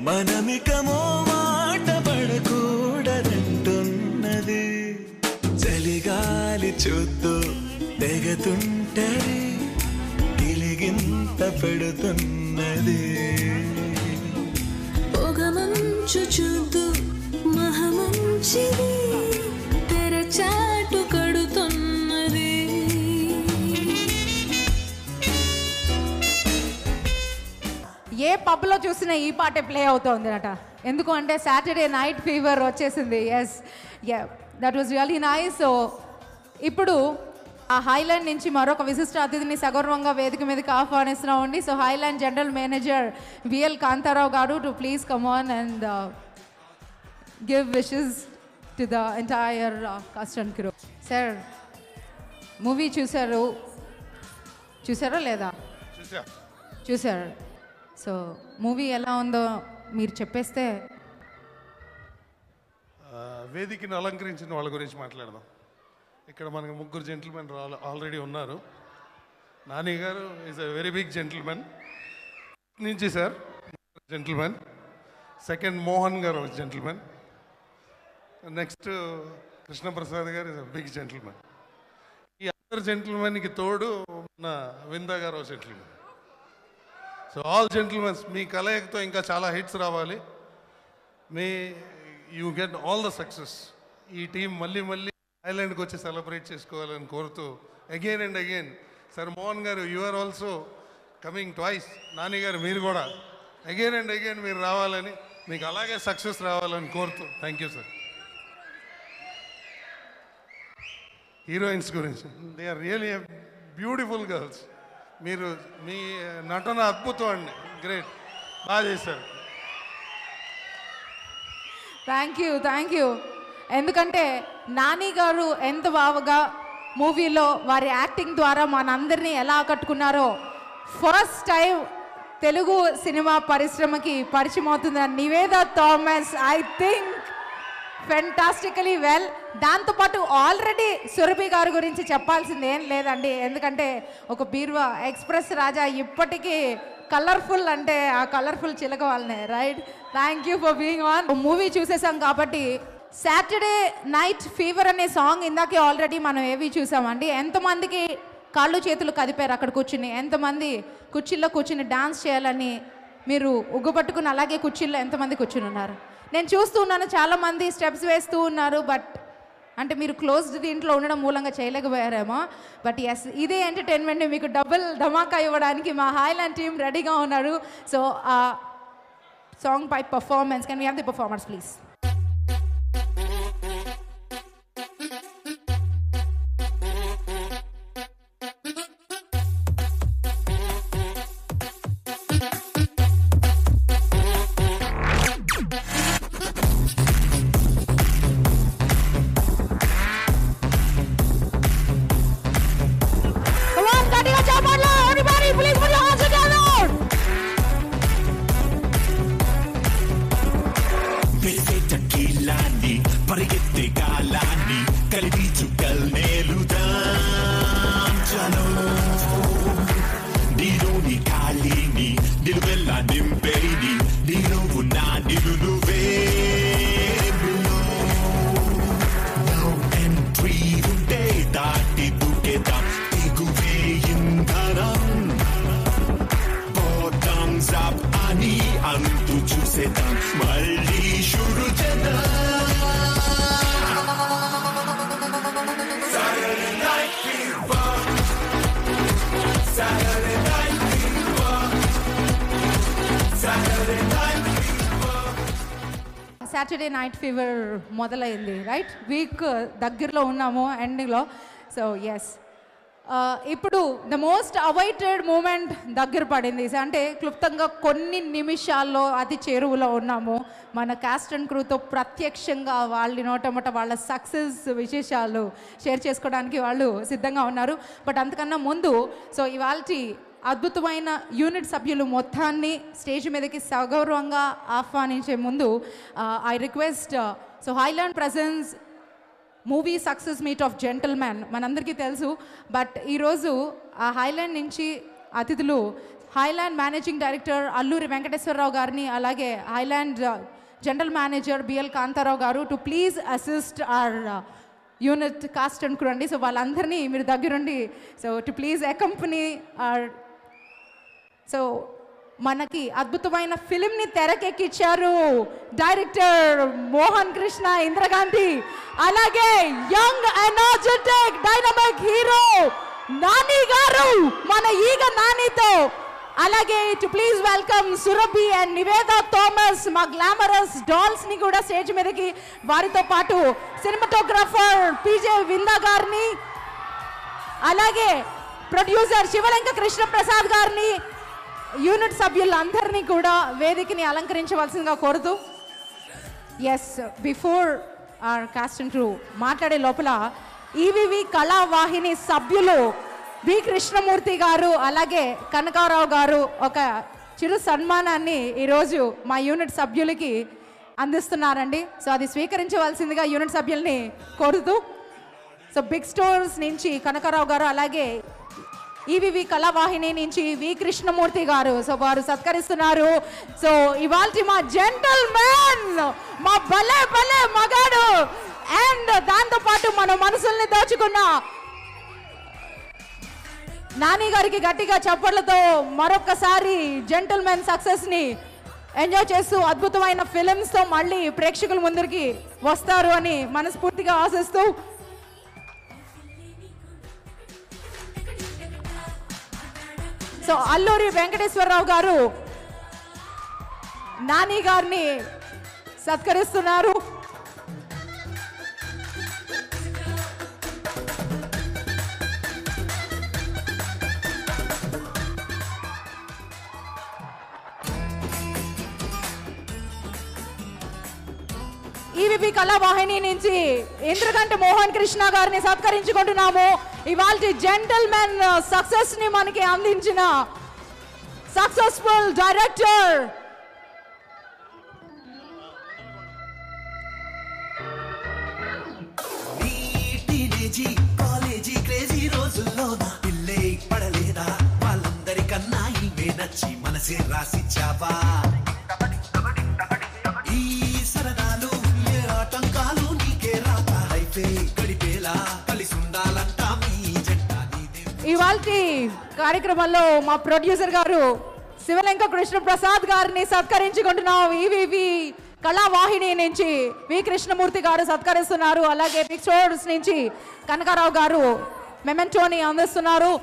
S2: మనమిక మాట పడకూడదంటున్నది. చలిగాలి చూద్దు తెగతుంటరి గిలిగింత పెడుతున్నది.
S6: పొగ మంచు చూద్దు మహమంచిది తెరచాటు కడుతున్నది.
S1: ఏ పబ్లో చూసినా ఈ పాటే ప్లే అవుతోంది అట. ఎందుకు అంటే సాటర్డే నైట్ ఫీవర్ వచ్చేసింది. Yes, that was really nice. So ఇప్పుడు ఆ హైలాండ్ నుంచి మరొక విశిష్ట అతిథిని సగౌరవంగా వేదిక మీదకి ఆహ్వానిస్తున్నామండి. So Highland general manager V L Kantharao గారు to please come on and give wishes to the entire cast and crew. Sir, movie చూసారా లేదా? చూసారు. సో మూవీ ఎలా ఉందో మీరు చెప్పేస్తే.
S11: వేదికను అలంకరించిన వాళ్ళ గురించి మాట్లాడదాం. ఇక్కడ మనకి ముగ్గురు జెంటిల్మెన్ ఆల్రెడీ ఉన్నారు. నాని గారు is a very big gentleman నుంచి సార్, జెంటిల్మెన్. సెకండ్ మోహన్ గారు జెంటిల్మెన్. నెక్స్ట్ కృష్ణప్రసాద్ గారు ఈజ్ అ బిగ్ జెంటిల్మెన్. ఈ అందరు జెంటిల్మెన్కి తోడు నా విందా గారు జెంటిల్మెన్. సో ఆల్ జెంటిల్మెన్స్, మీ కలయికతో ఇంకా చాలా హిట్స్ రావాలి. May you get all the success. ఈ టీం మళ్ళీ ఐలాండ్కి వచ్చి సెలబ్రేట్ చేసుకోవాలని కోరుతూ again and again sir Mohan గారు, you are also coming twice. Nani గారు మీరు కూడా అగైన్ అండ్ అగైన్ మీరు రావాలని, మీకు అలాగే సక్సెస్ రావాలని కోరుతూ థ్యాంక్ యూ సార్. హీరోయిన్స్ గురించి, they are really beautiful girls. మీరు మీ నటన అద్భుతం అండి, గ్రేట్, బాగా చేశారు.
S1: Thank you. ఎందుకంటే నాని గారు ఎంత బాగా మూవీలో వారి యాక్టింగ్ ద్వారా మనందరినీ ఎలా ఆకట్టుకున్నారో, ఫస్ట్ టైం తెలుగు సినిమా పరిశ్రమకి పరిచయం అవుతుంది Nivetha Thomas. I think fantastically well. దాంతోపాటు ఆల్రెడీ సురభి గారి గురించి చెప్పాల్సింది ఏం లేదండి, ఎందుకంటే ఒక బీర్వా ఎక్స్ప్రెస్ రాజా ఇప్పటికీ కలర్ఫుల్ అంటే ఆ కలర్ఫుల్ చిలక వాళ్ళనే, right? Thank you for being on. Movie చూసేసాం కాబట్టి సాటర్డే నైట్ ఫీవర్ అనే సాంగ్ ఇందాకే ఆల్రెడీ మనం ఏవి చూసామండి. ఎంతమందికి కాళ్ళు చేతులు కదిపారు అక్కడ కూర్చుని? ఎంతమంది కుర్చీల్లో కూర్చుని డాన్స్ చేయాలని మీరు ఉగ్గుపట్టుకుని అలాగే కుర్చీల్లో ఎంతమంది కూర్చుని ఉన్నారు? నేను చూస్తూ ఉన్నాను చాలామంది స్టెప్స్ వేస్తూ ఉన్నారు. బట్ అంటే మీరు క్లోజ్డ్ దీంట్లో ఉండడం మూలంగా చేయలేకపోయారేమో. బట్ ఎస్, ఇదే ఎంటర్టైన్మెంట్ని మీకు డబుల్ ధమాకా ఇవ్వడానికి మా హాయ్లాండ్ టీమ్ రెడీగా ఉన్నారు. So song by performance, can we have the performers please?
S2: పరిగెత్తే కాలాన్ని కలిపి చుక్కల్ నేలుదాం చలో నీలోని ఖాళీని నిలువెల్లా నింపేని నీలో ఉన్న నిలువే ఎంట్రీ ఉంటే దాటి దూకేద్దాం దిగువే ఇంధనం బాటమ్స్ అప్ అని అంతు చూసేద్దాం మళ్ళీ షురు చేద్దాం.
S1: సాటర్డే నైట్ ఫీవర్ మొదలైంది, రైట్? వీక్ దగ్గరలో ఉన్నాము, ఎండింగ్లో. సో ఎస్, ఇప్పుడు ద మోస్ట్ అవైటెడ్ మూమెంట్ దగ్గర పడింది. అంటే క్లుప్తంగా కొన్ని నిమిషాల్లో అతి చేరువలో ఉన్నాము. మన కాస్ట్ అండ్ క్రూతో ప్రత్యక్షంగా వాళ్ళ నోటమట వాళ్ళ సక్సెస్ విశేషాలు షేర్ చేసుకోవడానికి వాళ్ళు సిద్ధంగా ఉన్నారు. బట్ అంతకన్నా ముందు సో ఇవాల్టి అద్భుతమైన యూనిట్ సభ్యులు మొత్తాన్ని స్టేజ్ మీదకి సగౌరవంగా ఆహ్వానించే ముందు I request so Highland presents movie success meet of Gentleman మనందరికీ తెలుసు. బట్ ఈరోజు ఆ హాయ్లాండ్ నుంచి అతిథులు Highland managing director Alluri Venkateswararao గారిని, అలాగే Highland general manager B L Kantharao గారు to please assist our unit cast and crew అండి. సో వాళ్ళందరినీ మీరు దగ్గరుండి so to please accompany our so మనకి అద్భుతమైన ఫిలింని తెరకెక్కించారు డైరెక్టర్ మోహన్ కృష్ణ ఇంద్రగాంధీ, అలాగే young energetic dynamic hero Nani గారు మన ఈగ నానితో, అలాగే to please welcome Surabhi and Nivetha Thomas మా గ్లామరస్ డాల్స్ ని కూడా స్టేజ్ మీదకి, వారితో పాటు సినిమాటోగ్రాఫర్ పీజే విందా గారిని, అలాగే ప్రొడ్యూసర్ శివలంక కృష్ణ ప్రసాద్ గారిని, యూనిట్ సభ్యులందరినీ కూడా వేదికని అలంకరించవలసిందిగా కోరుతూ yes before our cast and crew మాట్లాడే లోపల ఈవివి కళావాహిని సభ్యులు వి కృష్ణమూర్తి గారు అలాగే కనకారావు గారు ఒక చిరు సన్మానాన్ని ఈరోజు మా యూనిట్ సభ్యులకి అందిస్తున్నారండి. సో అది స్వీకరించవలసిందిగా యూనిట్ సభ్యుల్ని కోరుతూ సో బిగ్ స్టోర్స్ నుంచి కనకారావు గారు, అలాగే ఈవివి కళావాహిని నుంచి వి కృష్ణమూర్తి గారు సో వారు సత్కరిస్తున్నారు. సో ఇవాల్టి మా జెంటల్ మ్యాన్, మా భలే భలే మగాడు, అండ్ దాంతోపాటు మన మనసుల్ని దోచుకున్న నాని గారికి గట్టిగా చప్పట్లతో మరొకసారి జెంటల్ మ్యాన్ సక్సెస్ ని ఎంజాయ్ చేస్తూ అద్భుతమైన ఫిలిమ్స్ తో మళ్ళీ ప్రేక్షకుల ముందరికి వస్తారు అని మనస్ఫూర్తిగా ఆశిస్తూ సో అల్లూరి వెంకటేశ్వరరావు గారు నాని గారిని సత్కరిస్తున్నారు. ఈవిపి కళావాహిని నుంచి ఇంద్రగంటి మోహన్ కృష్ణ గారిని సత్కరించుకుంటున్నాము. ఇవాల్టి జెంటల్మెన్ సక్సెస్ ని మనకి అందించిన సక్సెస్ఫుల్ డైరెక్టర్
S2: కాలేజీ క్రేజీ రోజుల్లో నా పిల్లే పడలేదా, వాళ్ళందరికన్నా ఇవే నచ్చి మనసే రాసిచ్చావా, ఈ సరదాలు ఏ ఆటంకాలు
S1: ఇవాళ కార్యక్రమంలో మా ప్రొడ్యూసర్ గారు శివలంక కృష్ణ ప్రసాద్ గారిని సత్కరించుకుంటున్నాం. ఈవీవి కళావాహిని నుంచి వి కృష్ణమూర్తి గారు సత్కరిస్తున్నారు. అలాగే పిక్చర్స్ నుంచి కనకారావు గారు మెమెంటోని అందిస్తున్నారు.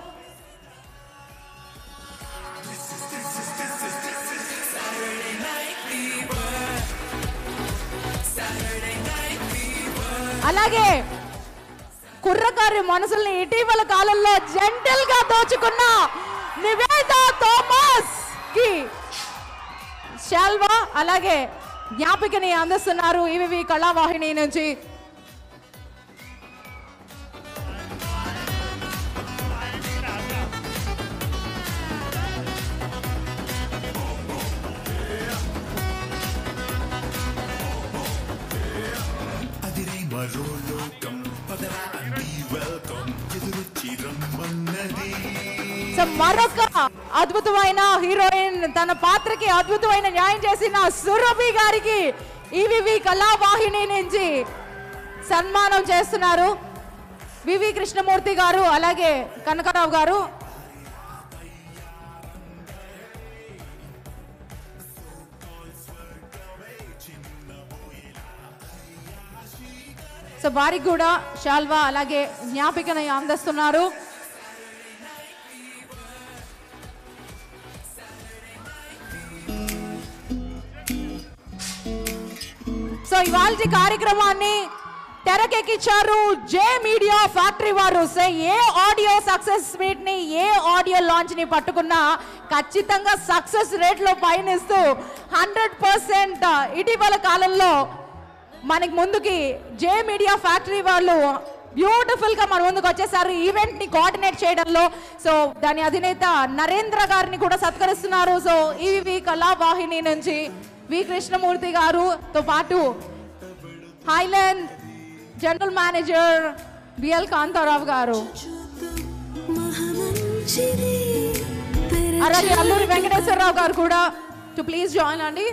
S1: అలాగే కుర్రకారి మనసుల్ని ఇటీవల కాలంలో జెంటల్ గా దోచుకున్న నివేద థామస్ కి శాల్వా అలాగే జ్ఞాపికని అందిస్తున్నారు ఈవీవి కళావాహిని నుంచి. మరొక అద్భుతమైన హీరోయిన్ తన పాత్రకి అద్భుతమైన న్యాయం చేసిన సురభి గారికి ఈవీవి కళావాహిని నుంచి సన్మానం చేస్తున్నారు వివి కృష్ణమూర్తి గారు అలాగే కనకారావు గారు. సో వారికి కూడా శాల్వా అలాగే జ్ఞాపికను అందిస్తున్నారు. సో ఇవాళ కార్యక్రమాన్ని తెరకెక్కించారు జే మీడియా ఫ్యాక్టరీ వారు. సో ఏ ఆడియో సక్సెస్ మీట్ ని ఏ ఆడియో లాంచ్ ని పట్టుకున్నా ఖచ్చితంగా సక్సెస్ రేట్ లో పయనిస్తూ 100% ఇటీవల కాలంలో మనకి ముందుకి జే మీడియా ఫ్యాక్టరీ వాళ్ళు బ్యూటిఫుల్ గా మన ముందుకు వచ్చేసారు ఈవెంట్ ని కోఆర్డినేట్ చేయడంలో. సో దాని అధినేత నరేంద్ర గారిని కూడా సత్కరిస్తున్నారు. సో ఈవీవి కళావాహిని నుంచి వి కృష్ణమూర్తి గారుతో పాటు Highland general manager B L Kantharao గారు, అలాగే అల్లూరి వెంకటేశ్వరరావు గారు కూడా టు ప్లీజ్ జాయిన్ అండి.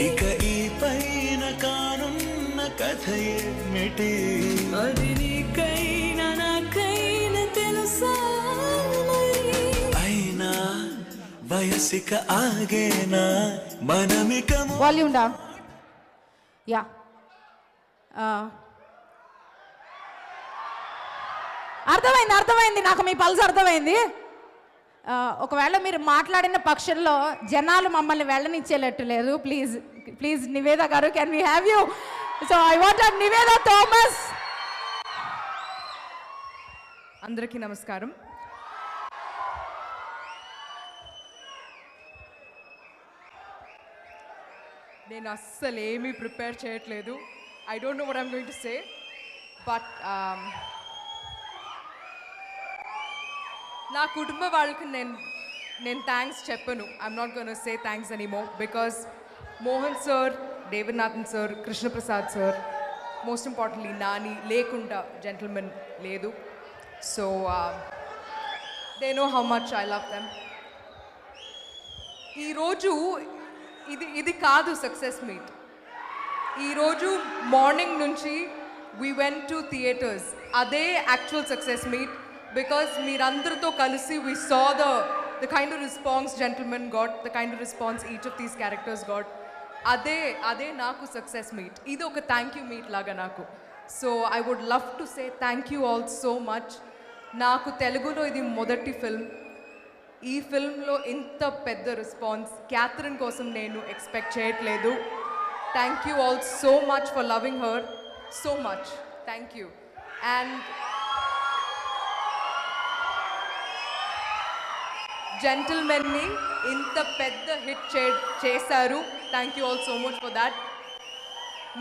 S3: ఇక ఈ పైన కానున్న కథ ఏమిటి అది నీకైనా నాకైనా తెలుసా అయినా వయసిక ఆగేనా మనమిక
S1: వాల్యూమ్ డౌన్. యా అర్థమైంది నాకు మీ పల్స్ అర్థమైంది. ఒకవేళ మీరు మాట్లాడిన పక్షంలో జనాలు మమ్మల్ని వెళ్ళనిచ్చేటట్టు లేదు. ప్లీజ్ నివేద గారు, can we have you? So I want Nivetha Thomas.
S12: అందరికీ నమస్కారం. నేను అస్సలు ఏమీ ప్రిపేర్ చేయట్లేదు. I don't know what I'm going to say, but నా కుటుంబ వాళ్ళకి నేను థ్యాంక్స్ చెప్పను. I'm not gonna say thanks anymore because Mohan sir, Devanathan sir, Krishna Prasad sir, most importantly Nani లేకుండా జెంటిల్మెన్ లేదు. So they know how much I love them. ఈరోజు ఇది కాదు సక్సెస్ మీట్. ఈరోజు మార్నింగ్ నుంచి వీ వెంట్ టు థియేటర్స్, అదే యాక్చువల్ సక్సెస్ మీట్. Because మీరందరితో కలిసి we saw the kind of response gentlemen got, the kind of response each of these characters got. అదే నాకు success meet. ఇది ఒక థ్యాంక్ యూ మీట్ లాగా నాకు. So I would love to say thank you all so much. నాకు తెలుగులో ఇది మొదటి ఫిల్మ్. ఈ ఫిల్మ్లో ఇంత పెద్ద రెస్పాన్స్ క్యాథరిన్ కోసం నేను ఎక్స్పెక్ట్ చేయట్లేదు. Thank you all so much for loving her so much. Thank you. And జెంటిల్మెన్ని ఇంత పెద్ద హిట్ చేశారు. Thank you all so much for that.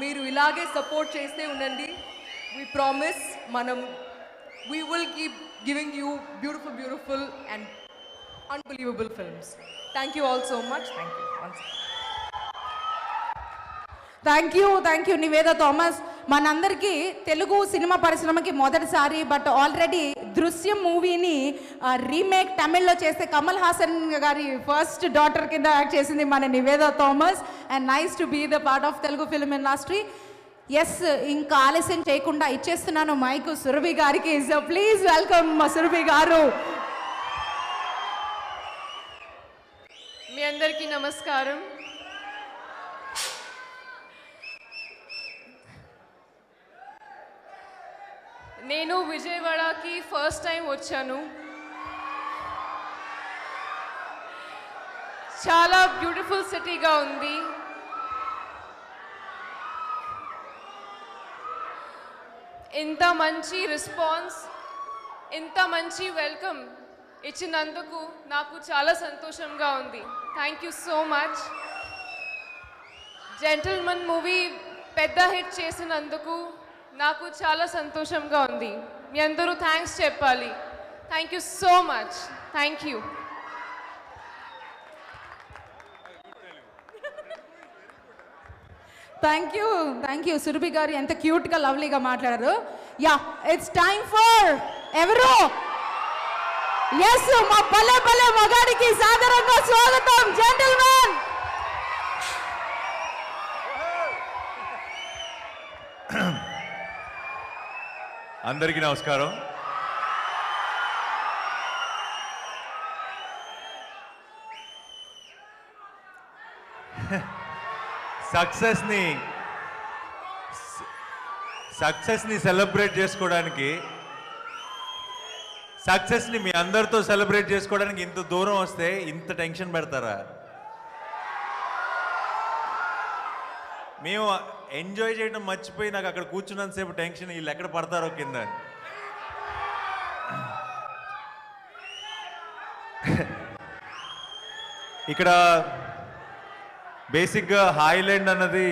S12: మీరు ఇలాగే సపోర్ట్ చేస్తే ఉండండి. We promise we will keep giving you beautiful and unbelievable films. Thank you all so much. Thank you.
S1: Thank you Niveda Thomas. మనందరికీ Telugu cinema పరిశ్రమకి మొదటిసారి, బట్ ఆల్రెడీ దృశ్యం మూవీని remake తమిళ్లో చేస్తే కమల్ హాసన్ గారి ఫస్ట్ డాటర్ కింద యాక్ట్ చేసింది మన Nivetha Thomas. And nice to be the part of Telugu film industry. Yes, ఇంకా ఆలస్యం చేయకుండా ఇచ్చేస్తున్నాను మైకు సురభి గారికి. సో ప్లీజ్ వెల్కమ్ సురభి గారు.
S13: మీ అందరికీ నమస్కారం. నేను విజయవాడకి ఫస్ట్ టైం వచ్చాను. చాలా బ్యూటిఫుల్ సిటీగా ఉంది. ఇంత మంచి రెస్పాన్స్, ఇంత మంచి వెల్కమ్ ఇచ్చినందుకు నాకు చాలా సంతోషంగా ఉంది. Thank you so much. Gentleman movie పెద్ద హిట్ చేసినందుకు నాకు చాలా సంతోషంగా ఉంది. మీ అందరూ థ్యాంక్స్ చెప్పాలి. Thank you so much. Thank you.
S1: Thank you Surabhi గారు, ఎంత క్యూట్గా లవ్లీగా మాట్లాడారు. యా, ఇట్స్ టైమ్ ఫర్ ఎవరు? ఎస్, మా పల్లె పల్లె మగాడికి సాదరంగా స్వాగతం. జెంటిల్మెన్.
S14: అందరికీ నమస్కారం. సక్సెస్ని సెలబ్రేట్ చేసుకోవడానికి, సక్సెస్ని మీ అందరితో సెలబ్రేట్ చేసుకోవడానికి ఇంత దూరం వస్తే ఇంత టెన్షన్ పెడతారా? మేము ఎంజాయ్ చేయడం మర్చిపోయి నాకు అక్కడ కూర్చున్నంతసేపు టెన్షన్, వీళ్ళు ఎక్కడ పడతారో కింద. ఇక్కడ బేసిక్గా హాయ్లాండ్ అన్నది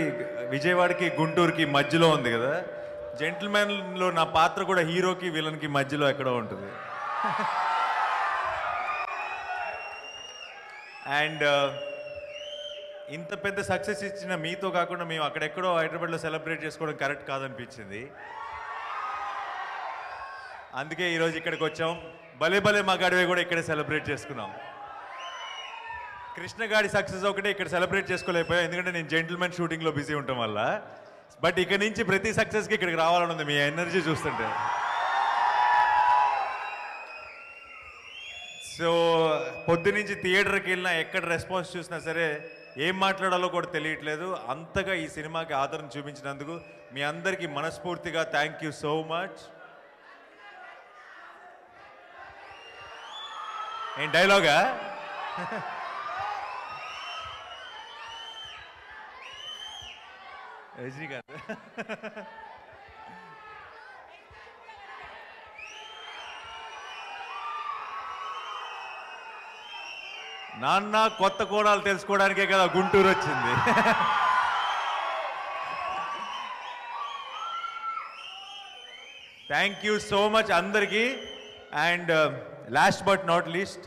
S14: విజయవాడకి గుంటూరుకి మధ్యలో ఉంది కదా. జెంటిల్మెన్లో నా పాత్ర కూడా హీరోకి విలన్కి మధ్యలో ఎక్కడో ఉంటుంది. అండ్ ఇంత పెద్ద సక్సెస్ ఇచ్చిన మీతో కాకుండా మేము అక్కడెక్కడో హైదరాబాద్లో సెలబ్రేట్ చేసుకోవడం కరెక్ట్ కాదనిపించింది. అందుకే ఈరోజు ఇక్కడికి వచ్చాం. భలే భలే మగాడివే కూడా ఇక్కడే సెలబ్రేట్ చేసుకున్నాం. కృష్ణ గాడి సక్సెస్ ఒకటే ఇక్కడ సెలబ్రేట్ చేసుకోలేకపోయాం, ఎందుకంటే నేను జెంటిల్మెన్ షూటింగ్లో బిజీ ఉండటం వల్ల. బట్ ఇక్కడ నుంచి ప్రతి సక్సెస్కి ఇక్కడికి రావాలని ఉంది మీ ఎనర్జీ చూస్తుంటే. సో పొద్దునుంచి థియేటర్కి వెళ్ళినా ఎక్కడ రెస్పాన్స్ చూసినా సరే ఏం మాట్లాడాలో కూడా తెలియట్లేదు. అంతగా ఈ సినిమాకి ఆదరణ చూపించినందుకు మీ అందరికీ మనస్ఫూర్తిగా థ్యాంక్ యూ సో మచ్. ఏం డైలాగా? రజనీకాంత్. నాన్న కొత్త కోణాలు తెలుసుకోవడానికే కదా గుంటూరు వచ్చింది. థ్యాంక్ యూ సో మచ్ అందరికీ. And last but not least,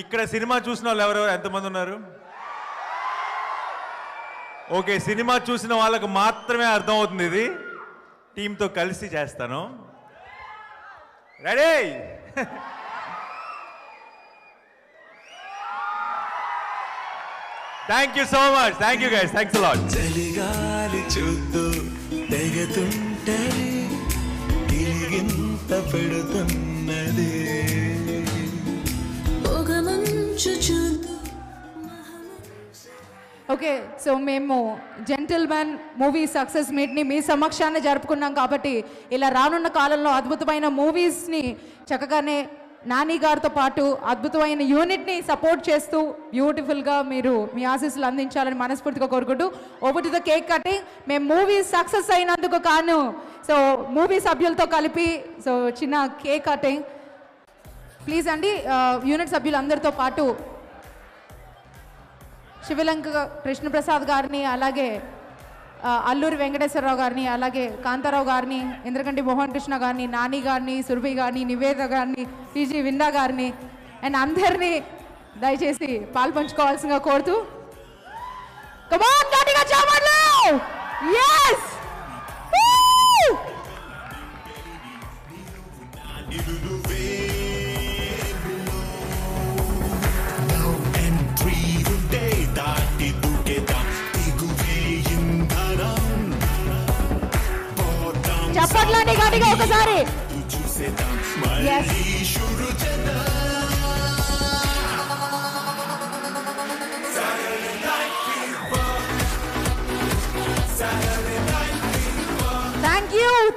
S14: ఇక్కడ సినిమా చూసిన వాళ్ళు ఎవరెవరు ఎంతమంది ఉన్నారు? ఓకే, సినిమా చూసిన వాళ్ళకు మాత్రమే అర్థమవుతుంది. ఇది టీంతో కలిసి చేస్తాను. Ready? Thank you so much. Thank you guys. Thanks a lot.
S3: చలిగాలి చూద్దు తెగతుంటది, గిలిగింత పెడుతున్నది.
S1: ఓకే, సో మేము జెంటిల్మెన్ మూవీ సక్సెస్ మీట్ని మీ సమక్షాన్ని జరుపుకున్నాం కాబట్టి ఇలా రానున్న కాలంలో అద్భుతమైన మూవీస్ని చక్కగానే నాని గారితో పాటు అద్భుతమైన యూనిట్ని సపోర్ట్ చేస్తూ బ్యూటిఫుల్గా మీరు మీ ఆశీస్సులు అందించాలని మనస్ఫూర్తిగా కోరుకుంటూ over to the cake cutting. మేము మూవీ సక్సెస్ అయినందుకు కాను సో మూవీ సభ్యులతో కలిపి సో చిన్న కేక్ కటింగ్ ప్లీజ్ అండి. యూనిట్ సభ్యులందరితో పాటు శివలంక కృష్ణప్రసాద్ గారిని, అలాగే అల్లూరి వెంకటేశ్వరరావు గారిని, అలాగే కాంతారావు గారిని, ఇంద్రకంటి మోహన్ కృష్ణ గారిని, నాని గారిని, సురభి గారిని, నివేద గారిని, టీజీ విందా గారిని అండ్ అందరినీ దయచేసి పాల్పంచుకోవాల్సిందిగా కోరుతూ కమాన్ గట్టిగా చప్పట్లు. Yes! చప్పట్లండి గట్టిగా ఒకసారి.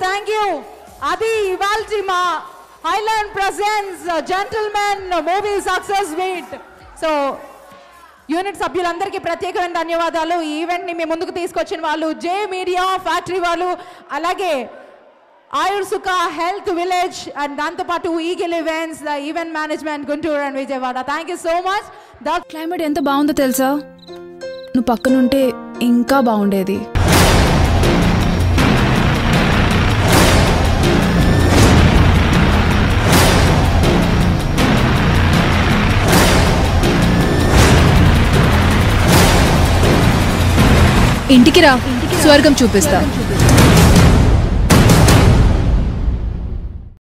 S1: Thank you. అది ఇవాల్టి మా Highland presence Gentleman movie success meet. So unit సభ్యులందరికీ ప్రత్యేకమైన ధన్యవాదాలు. ఈ ఈవెంట్ని మీ ముందుకు తీసుకొచ్చిన వాళ్ళు జే మీడియా ఫ్యాక్టరీ వాళ్ళు, అలాగే ఆయుర్ సుఖ హెల్త్ విలేజ్ అండ్ దాంతోపాటు eagle events, the event management Guntur and Vijayawada. Thank you so much.
S15: Climate ఎంత బాగుందో తెలుసా? నువ్వు పక్కనుంటే ఇంకా బాగుండేది. ఇంటికి రా, స్వర్గం చూపిస్తా.